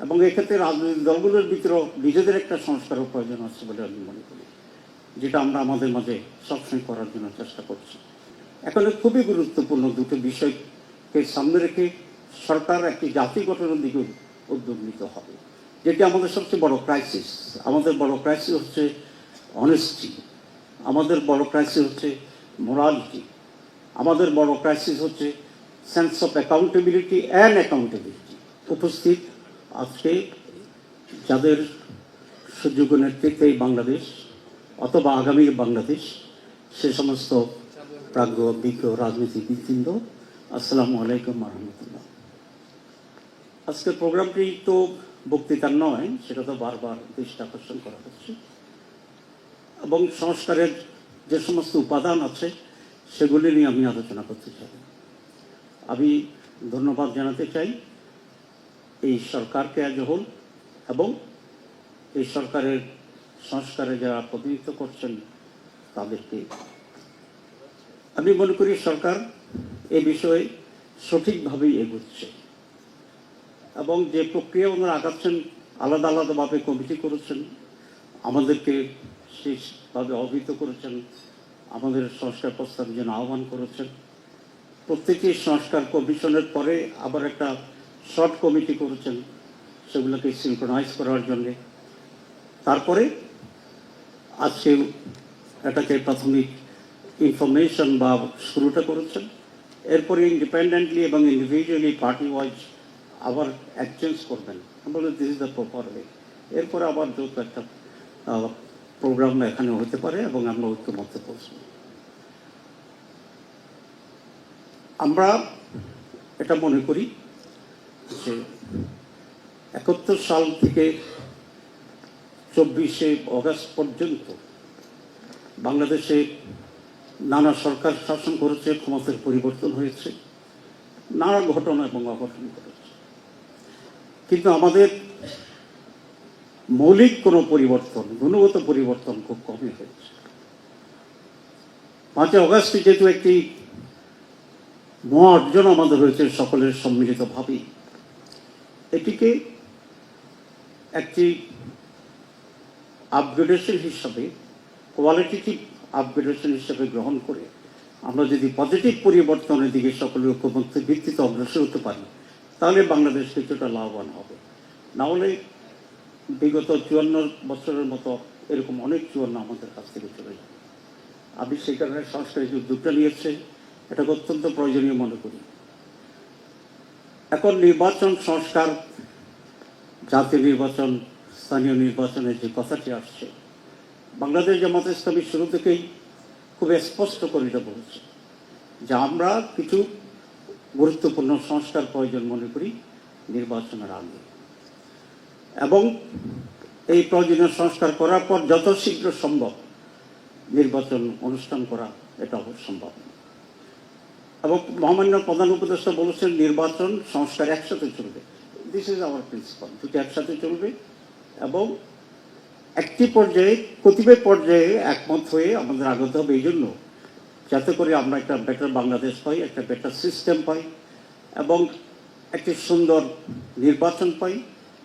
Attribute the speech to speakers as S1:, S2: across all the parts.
S1: এবং এক্ষেত্রে রাজনৈতিক দলগুলোর ভিতরেও নিজেদের একটা সংস্কারের প্রয়োজন আছে বলে আমি মনে করি, যেটা আমরা আমাদের মাঝে সবসময় করার জন্য চেষ্টা করছি। এখন খুবই গুরুত্বপূর্ণ দুটো বিষয়কে সামনে রেখে সরকার একটি জাতি গঠনের দিকে উদ্যোগ নিতে হবে, যেটি আমাদের সবচেয়ে বড় ক্রাইসিস। আমাদের বড় ক্রাইসিস হচ্ছে অনেস্টি, আমাদের বড় ক্রাইসিস হচ্ছে মোরালিটি, আমাদের বড় ক্রাইসিস হচ্ছে sense of accountability and accountability. উপস্থিত আজকে যাদের সুযোগ্য নেতৃত্বে এই বাংলাদেশ অথবা আগামী বাংলাদেশ, সে সমস্ত প্রাজ্ঞ বিজ্ঞ রাজনীতিবিদবৃন্দ, আসসালামু আলাইকুম রহমতুল্লাহ। আজকের প্রোগ্রামটি তো বক্তৃতার নয়, সেটা তো বারবার দৃষ্টি আকর্ষণ করা হচ্ছে, এবং সংস্কারের যে সমস্ত উপাদান আছে সেগুলি নিয়ে আমি আলোচনা করতে চাই। আমি ধন্যবাদ জানাতে চাই এই সরকারকে আজ হল এবং এই সরকারের সংস্কারে যারা প্রতিনিধিত্ব করছেন তাদেরকে। আমি মনে করি সরকার এ বিষয়ে সঠিকভাবেই এগোচ্ছে এবং যে প্রক্রিয়া ওনারা আগাচ্ছেন, আলাদা আলাদাভাবে কমিটি করেছেন, আমাদেরকে সেইভাবে অবহিত করেছেন, আমাদের সংস্কার প্রস্তাবের জন্য আহ্বান করেছেন। প্রত্যেকটি সংস্কার কমিশনের পরে আবার একটা শর্ট কমিটি করেছেন সেগুলোকে সিনক্রোনাইজ করার জন্যে। তারপরে আজকে এটাকে প্রাথমিক ইনফরমেশন বা শুরুটা করেছেন, এরপরে ইন্ডিপেন্ডেন্টলি এবং ইন্ডিভিজুয়ালি পার্টি ওয়াইজ আবার এক্সচেঞ্জ করবেন, বলে this is the proper way. এরপরে আবার যৌথ একটা প্রোগ্রাম এখানে হতে পারে এবং আমরা ঐক্যমত্যে পৌঁছব। আমরা এটা মনে করি যে 71 সাল থেকে 24শে অগাস্ট পর্যন্ত বাংলাদেশে নানা সরকার শাসন করেছে, ক্ষমতার পরিবর্তন হয়েছে, নানা ঘটনা এবং অঘটন ঘটেছে, কিন্তু আমাদের মৌলিক কোনো পরিবর্তন, গুণগত পরিবর্তন খুব কমই হয়েছে। 5 অগাস্টে যেহেতু একটি মহা অর্জন আমাদের হয়েছে সকলের সম্মিলিতভাবেই, এটিকে একটি আপগ্রেডেশন হিসাবে, কোয়ালিটেটিভ আপগ্রেডেশন হিসাবে গ্রহণ করে আমরা যদি পজিটিভ পরিবর্তনের দিকে সকলের ঐক্যমত্যের ভিত্তিতে অগ্রসর হতে পারি, তাহলে বাংলাদেশ কিছুটা লাভবান হবে। না হলে বিগত 54 বছরের মতো এরকম অনেক 54 আমাদের কাছ থেকে চলে যাবে। আমি সেই কারণে সংস্কারের যে উদ্যোগটা নিয়েছে এটাকে অত্যন্ত প্রয়োজনীয় মনে করি। এখন নির্বাচন সংস্কার, জাতীয় নির্বাচন, স্থানীয় নির্বাচনের যে কথাটি আসছে, বাংলাদেশ জামাতে ইসলামী শুরু থেকেই খুব স্পষ্ট করে এটা বলছে যে আমরা কিছু গুরুত্বপূর্ণ সংস্কার প্রয়োজন মনে করি নির্বাচনের আগে, এবং এই প্রয়োজনীয় সংস্কার করার পর যত শীঘ্র সম্ভব নির্বাচন অনুষ্ঠান করা এটা সম্ভব। এবং মহামান্য প্রধান উপদেষ্টা বলেছেন নির্বাচন সংস্কার একসাথে চলবে। দিস ইজ আওয়ার প্রিন্সিপাল, দুটি একসাথে চলবে এবং একটি পর্যায়ে, কতিপয় পর্যায়ে একমত হয়ে আমাদের আগতে হবে, এই জন্য যাতে করে আমরা একটা বেটার বাংলাদেশ পাই, একটা বেটার সিস্টেম পাই এবং একটি সুন্দর নির্বাচন পাই,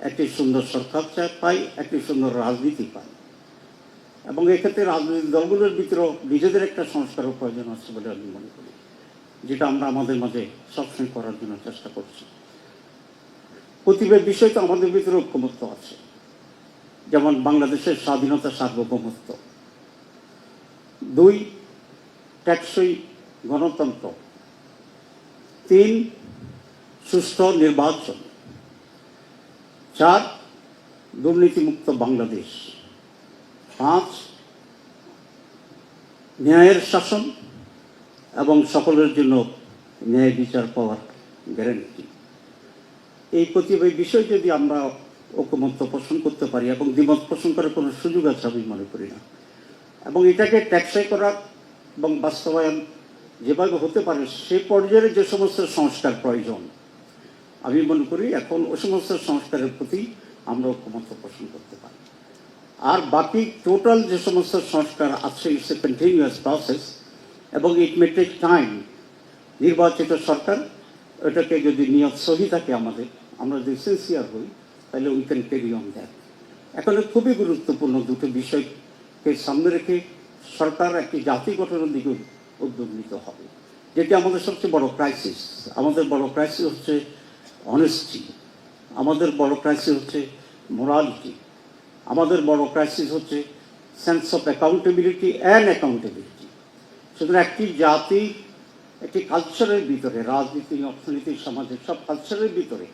S1: একটি সুন্দর সরকার পাই, একটি সুন্দর রাজনীতি পাই। এবং এক্ষেত্রে রাজনৈতিক দলগুলোর ভিতরেও নিজেদের একটা সংস্কারের প্রয়োজন আছে বলে আমি মনে করি, যেটা আমরা আমাদের মাঝে সবসময় করার জন্য চেষ্টা করছি। প্রতিটি বিষয় তো আমাদের ভিতরে ঐক্যমত্য আছে, যেমন বাংলাদেশের স্বাধীনতা, সার্বভৌমত্ব; 2 টেকসই গণতন্ত্র; 3 সুষ্ঠু নির্বাচন; 4 দুর্নীতিমুক্ত বাংলাদেশ; 5 ন্যায়ের শাসন এবং সকলের জন্য ন্যায় বিচার পাওয়ার গ্যারান্টি। এই প্রতিটি বিষয় যদি আমরা ঐকমত্য পোষণ করতে পারি, এবং দ্বিমত পোষণ করার কোনো সুযোগ আছে আমি মনে করি না, এবং এটাকে টেকসই করা এবং বাস্তবায়ন যেভাবে হতে পারে সে পর্যায়ে যে সমস্ত সংস্কার প্রয়োজন, আমি মনে করি এখন ওই সমস্ত সংস্কারের প্রতি আমরা ঐকমত্য পোষণ করতে পারি। আর বাকি টোটাল যে সমস্ত সংস্কার আছে, ইটস এ কন্টিনিউয়াস প্রসেস এবং ইট মে টেক টাইম। নির্বাচিত সরকার, এটাকে যদি নিয়ত সহি থাকে, আমরা যদি সিনসিয়ার হই, তাহলে we can carry on that. এখন খুবই গুরুত্বপূর্ণ দুটো বিষয়কে সামনে রেখে সরকার একটি জাতি গঠনের দিকে উদ্যোগ নিতে হবে, যেটি আমাদের সবচেয়ে বড় ক্রাইসিস। আমাদের বড় ক্রাইসিস হচ্ছে অনেস্টি, আমাদের বড় ক্রাইসিস হচ্ছে মোরালিটি, আমাদের বড় ক্রাইসিস হচ্ছে sense of accountability and accountability. সুতরাং একটি জাতি একটি কালচারের ভিতরে, রাজনীতি, অর্থনীতি, সমাজের সব কালচারের ভিতরে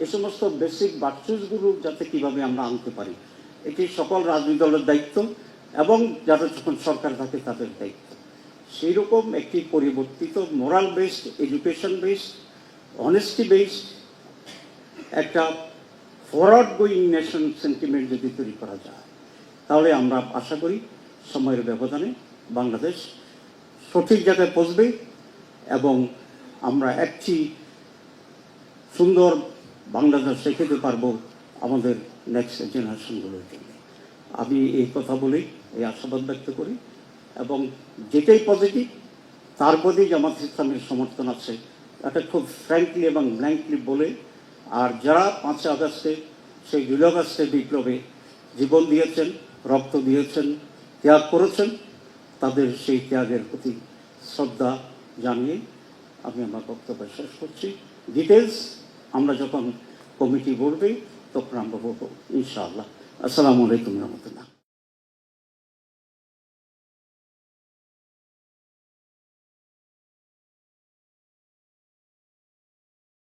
S1: এ সমস্ত বেসিক ভার্চুসগুলো যাতে কীভাবে আমরা আনতে পারি, এটি সকল রাজনৈতিক দলের দায়িত্ব এবং যারা যখন সরকার থাকে তাদের দায়িত্ব। সেই রকম একটি পরিবর্তিত moral based, education based, honesty based একটা ফরওয়ার্ড গোয়িং নেশন সেন্টিমেন্ট যদি তৈরি করা যায়, তাহলে আমরা আশা করি সময়ের ব্যবধানে বাংলাদেশ সঠিক জায়গায় পৌঁছবে এবং আমরা একটি সুন্দর বাংলাদেশ রেখে পারবো আমাদের নেক্সট জেনারেশনগুলোর জন্য। আমি এই কথা বলেই এই আশাবাদ ব্যক্ত করি এবং যেটাই পজিটিভ তার প্রতি জামাত ইসলামের সমর্থন আছে, এটা খুব ফ্র্যাঙ্কলি এবং ব্ল্যাঙ্কলি বলে। আর যারা 5 আগস্টে সেই 2 আগস্টের বিপ্লবে জীবন দিয়েছেন, রক্ত দিয়েছেন, ত্যাগ করেছেন, তাদের সেই ত্যাগের প্রতি শ্রদ্ধা জানিয়ে আমি আমার বক্তব্য শেষ করছি। ডিটেলস আমরা যখন কমিটি বলবে তখন আমরা বলবো ইনশাআল্লাহ। আসসালামু আলাইকুম রহমতুল্লাহ।